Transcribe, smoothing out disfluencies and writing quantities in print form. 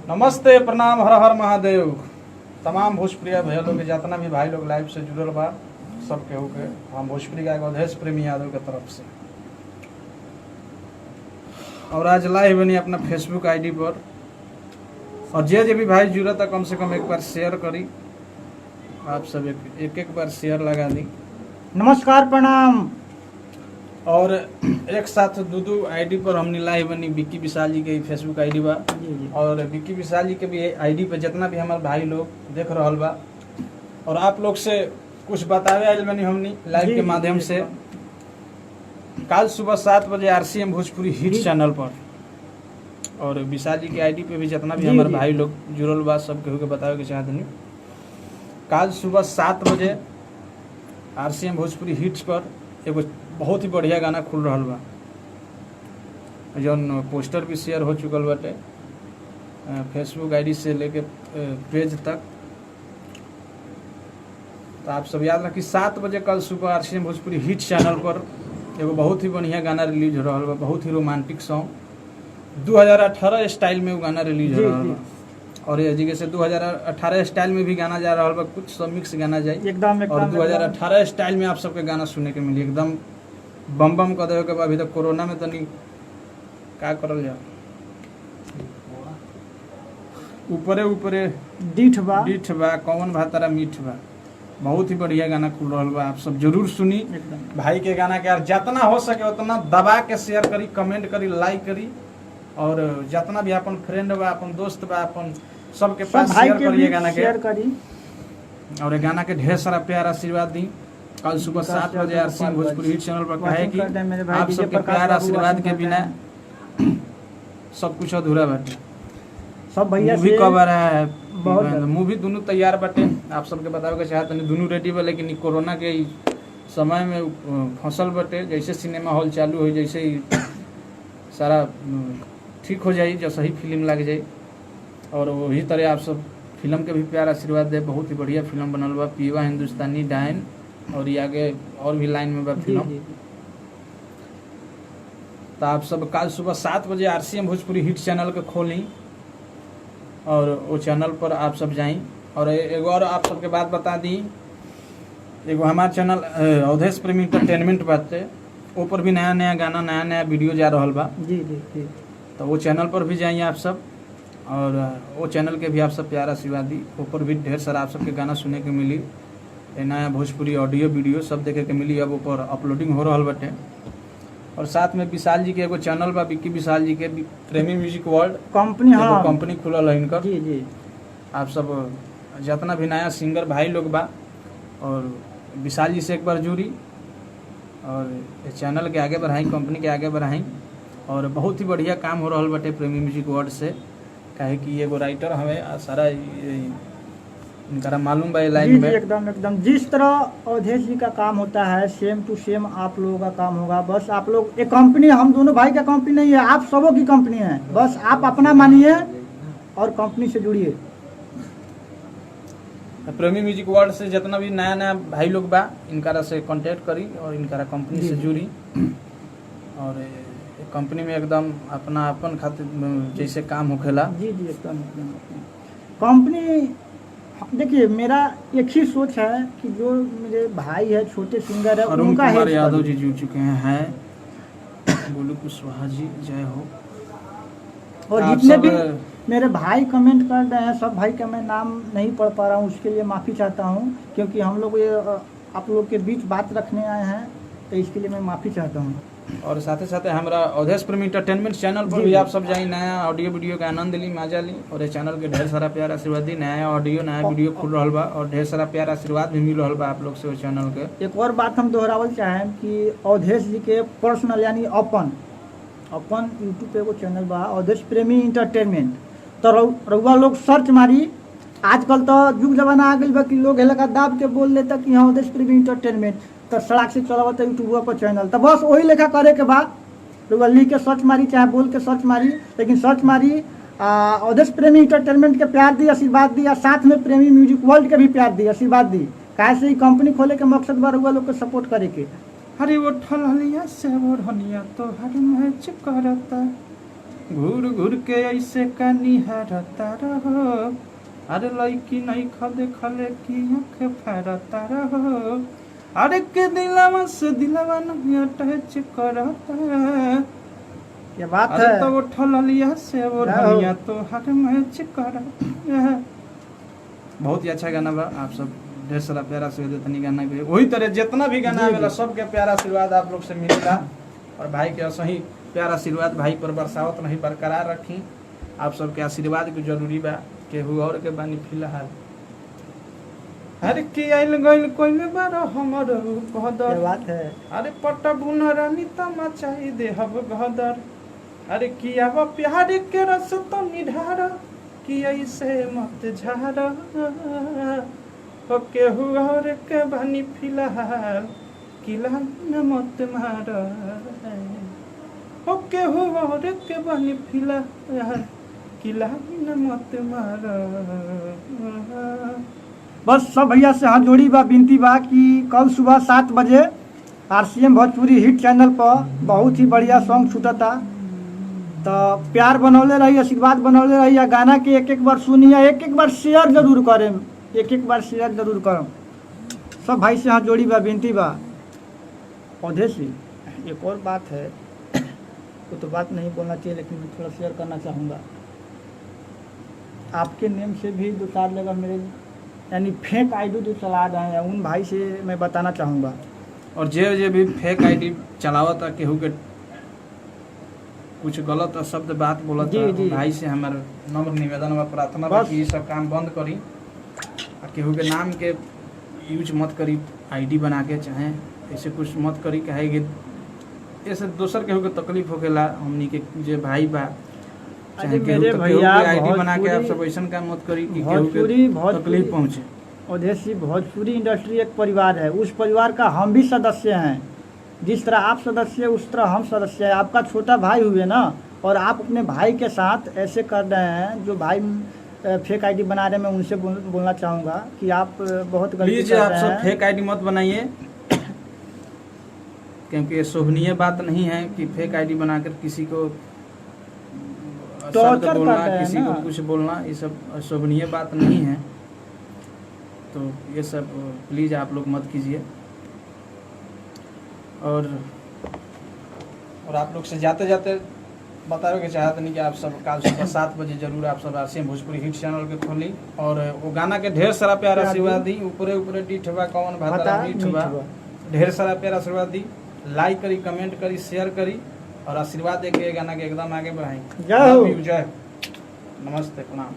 नमस्ते, प्रणाम, हर हर महादेव। तमाम भोजपुरिया भैया लोग जितना भी भाई लोग लाइव से जुड़ल बा सब केहू के हम भोजपुरी गायक अवधेश प्रेमी यादव के तरफ से। और आज लाइव बनी अपना फेसबुक आईडी पर, और जे भी भाई जुड़ा था कम से कम एक बार शेयर करी। आप सब एक बार शेयर लगा दी। नमस्कार, प्रणाम। और एक साथ दो आईडी पर हमने लाइव बनी। विक्की विशाल जी के फेसबुक आईडी बा, और विक्की विशाल जी के भी आईडी पे जितना भी हमारे भाई लोग देख रहा बा, और आप लोग से कुछ बतावे आइल बनी हमनी लाइव के माध्यम से। कल सुबह 7 बजे RCM भोजपुरी हिट चैनल पर, और विशाल जी के आईडी पे भी जितना भी हमारे भाई लोग जुड़ल बा सब केहू के बतावे के चाहत नहीं। कल सुबह 7 बजे RCM भोजपुरी हिट्स पर एगो बहुत ही बढ़िया गाना खुल रहा बा, जौन पोस्टर भी शेयर हो चुकल बाटे फेसबुक आईडी से लेके पेज तक। तो आप सब याद रखिए 7 बजे कल सुबह RCM भोजपुरी हिट चैनल पर एगो बहुत ही बढ़िया गाना रिलीज हो रहा बा। बहुत ही रोमांटिक सॉन्ग 2018 स्टाइल में वो गाना रिलीज हो रहा बा, और ये जगह से 2018 स्टाइल में भी गाना जा रहा बा। कुछ सब मिक्स गाना जाए एकदम और 2018 स्टाइल में आप सबके गाना सुनने के मिली। एकदम बम बम कर देवे के बाद। अभी तक कोरोना में तनी का करल जा, ऊपरे ऊपरे डीठ बा कौन भातारा मीठ बा। बहुत ही बढ़िया गाना खुल रहा बा, आप सब जरूर सुनी भाई के गाना के। यार जितना हो सके उतना दबा के शेयर करी, कमेंट करी, लाइक करी, और जितना भी अपन फ्रेंड बा, अपन दोस्त बा, अपन सबके पास शेयर करिए गाना के। और गाना के ढेर सारा प्यार आशीर्वाद दी। कल सुबह 7 बजे RCM भोजपुरी हिट चैनल पर कहे कि आप सबके प्यार आशीर्वाद के बिना सब कुछ अधूरा बाटे। सब भैया मूवी कब आ रहा है? मूवी दोनों तैयार बाटे। आप सबके बतावे के चाहत नहीं, दोनों रेडी बा, लेकिन कोरोना के समय में फसल बाटे। जैसे सिनेमा हॉल चालू हो, जैसे ही सारा ठीक हो जाए, जैसे ही फिल्म लग जाए, और वही तरह आप सब फिल्म के भी प्यार आशीर्वाद दे। बहुत ही बढ़िया फिल्म बनल बा, पीवा हिंदुस्तानी डायन, और ये आगे और भी लाइन में बा फिल्म। तो आप सब कल सुबह 7 बजे RCM भोजपुरी हिट चैनल के खोली, और वो चैनल पर आप सब जाई। और एगो और आप सबके बात बता दी, एगो हमार चैनल अवधेश प्रेमी इंटरटेनमेंट बाटे, ऊपर भी नया नया गाना, नया नया वीडियो जा रहा बा। जी। तो वो चैनल पर भी जाइए आप सब, और वो चैनल के भी आप सब प्यार आशीर्वाद दी। ऊपर भी ढेर सारा आप सबके गाना सुने के मिली, नया भोजपुरी ऑडियो वीडियो सब देखे के मिली। अब ऊपर अपलोडिंग हो रहा बटे। और साथ में विशाल जी के एगो चैनल बा, विक्की विशाल जी के प्रेमी म्यूजिक वर्ल्ड कंपनी, हाँ कंपनी खुलल है इनकर। जी। आप सब जितना भी नया सिंगर भाई लोग बा, और विशाल जी से एक बार जुड़ी, और चैनल के आगे बढ़ाई, कंपनी के आगे बढ़ाई। और बहुत ही बढ़िया काम हो रहा बटे प्रेमी म्यूजिक वर्ल्ड से, काहे कि एगो राइटर हमें सारा इनका मालूम बा लाइन में। एकदम जिस तरह अवधेश जी का काम होता है, सेम टू सेम आप लोगों का काम होगा। बस आप लोग एक कंपनी, हम दोनों भाई का कंपनी नहीं है, आप सबों की कंपनी है। बस आप अपना मानिए और कंपनी से जुड़िए। प्रेमी म्यूजिक वर्ल्ड से जितना भी नया नया भाई लोग बा, इनका से कांटेक्ट करी और इनका कंपनी से जुड़ी। और कंपनी में एकदम अपना अपन खातिर जैसे काम होखेला। जी एकदम कंपनी। देखिए, मेरा एक ही सोच है कि जो मेरे भाई है, छोटे सिंगर है, अरुण कुमार यादव जी जुड़ चुके हैं। गोलू कुशवाहा जी, जय हो। और जितने भी मेरे भाई कमेंट कर रहे हैं, सब भाई का मैं नाम नहीं पढ़ पा रहा हूँ, उसके लिए माफ़ी चाहता हूँ। क्योंकि हम लोग ये आप लोग के बीच बात रखने आए हैं, तो इसके लिए मैं माफ़ी चाहता हूँ। और साथ ही हमारा अवधेश प्रेमी इंटरटेनमेंट चैनल पर भी आप सब जाई, नया ऑडियो वीडियो का आनंद ली, मजा ली। और ये चैनल के ढेर सारा प्यार आशीर्वाद दी। नया ऑडियो, नया वीडियो खुल रहा बा, और ढेर सारा प्यार आशीर्वाद भी मिल रहा बा आप लोग से वो चैनल के। एक और बात हम दोहरावल चाहें कि अवधेश जी के पर्सनल यानी अपन यूट्यूब पे वो चैनल बा, अवधेश प्रेमी इंटरटेनमेंट। तो रउआ लोग सर्च मारी। आजकल तो युग जमाना आ गई बा कि लोग हेलका दाब के बोल लेता कि हाँ अवधेश प्रेमी इंटरटेनमेंट, तो सड़क से चलावत यूट्यूब पर चैनल। तो बस वही लेखा करे के बाद रउआ लिख के सर्च मारी, चाहे बोल के सर्च मारी, लेकिन सर्च मारी अवधेश प्रेमी इंटरटेनमेंट के प्यार दी, आशीर्वाद दी, और साथ में प्रेमी म्यूजिक वर्ल्ड के भी प्यार दी, आशीर्वाद दी। कैसे ही कंपनी खोले के मकसद बा रउआ लोग के सपोर्ट करे के। हरी वो ठलिया से वो हनिया तो हर मैच करता घूर घूर के ऐसे का निहारता रहो, अरे लड़की नहीं खदे खले की आँख फाड़ता रहो, अरे के दिलवा से दिलवा नहीं अटैच करता, क्या बात अरे है। तो वो ठलिया से वो ढलिया तो हर मैच करता। बहुत ही अच्छा गाना बा। आप सब ढेर सारा प्यारा आशीर्वाद देतनी गाना के, वही तरह जितना भी गाना जी, आवेला जी। सबके प्यारा आशीर्वाद आप लोग से मिलेगा, और भाई के सही प्यारा आशीर्वाद भाई पर बरसावत नहीं बरकरार रखी। आप सबके आशीर्वाद के जरूरी बा। केहू और के बानी फिलहाल हर की आइल गइल कोइले बार हमर क्या पदर, बात है। अरे पट बुनरानी तमा चाही देहब गदर, अरे किया वो प्यार के रस तो निढार, कि ऐसे मत झार, हो केहू और के बानी फिलहाल, किला न मत मार, हो केहू और के बानी फिलहाल, किला न मत मार। बस सब भैया से हाथ जोड़ी बा, विनती बा कि कल सुबह 7 बजे RCM भोजपुरी हिट चैनल पर बहुत ही बढ़िया सॉन्ग छूटता। तो प्यार बनौले रही, आशीर्वाद बनौले रही, या गाना के एक बार सुनिए, एक बार शेयर जरूर करें, एक बार शेयर जरूर करें। सब भाई से हाथ जोड़ी बा, विनती बा। अवधेश जी, एक और बात है, वो तो बात नहीं बोलना चाहिए लेकिन मैं थोड़ा शेयर करना चाहूँगा। आपके नेम से भी 2-4 जगह मेरे यानी फेक आईडी जो चला रहे हैं, उन भाई से मैं बताना चाहूँगा। और जे भी फेक आईडी चलावता, केहू के कुछ गलत शब्द बात बोलता, जी, जी। भाई से हमारा नम्र निवेदन व प्रार्थना बा बस। कि ये सब काम बंद करी, और केहू के नाम के यूज मत करी आईडी बना के, चाहे ऐसे कुछ मत करी, कहे कि ऐसे दोसर केहू के तकलीफ होकेला। हमनी के जे भाई बा, चाहे अरे केहू मेरे के भैया, आईडी बना के आप भोजपुरी- सब ऐसा काम मत करी कि केहू भोजपुरी के तकलीफ पहुँचे। अवधेश जी, भोजपुरी इंडस्ट्री एक परिवार है, उस परिवार का हम भी सदस्य हैं। जिस तरह आप सदस्य उस तरह हम सदस्य हैं। आपका छोटा भाई हुए ना, और आप अपने भाई के साथ ऐसे कर रहे हैं, जो भाई फेक आईडी बना रहे हैं, मैं उनसे बोलना चाहूँगा कि आप बहुत गलती प्लीज कर आप रहे सब हैं। फेक आईडी मत बनाइए, क्योंकि ये शोभनीय बात नहीं है कि फेक आईडी बनाकर किसी को शब्द टॉर्चर बोलना, कर रहे हैं किसी को ना। कुछ बोलना, ये सब शोभनीय बात नहीं है। तो ये सब प्लीज आप लोग मत कीजिए। और आप लोग से जाते जाते बताओ कि चाहते नहीं कि आप सब कल सुबह 7 बजे जरूर आप सब RCM भोजपुरी हिट चैनल के खोली, और वो गाना के ढेर सारा प्यार आशीर्वाद दी। ऊपरे ऊपरे डीठवा कौन भाता मीठ बा, ढेर सारा प्यार आशीर्वाद दी। लाइक करी, कमेंट करी, शेयर करी, और आशीर्वाद दे के गाना के एकदम आगे बढ़ाई। जय हो। जय। नमस्ते, प्रणाम।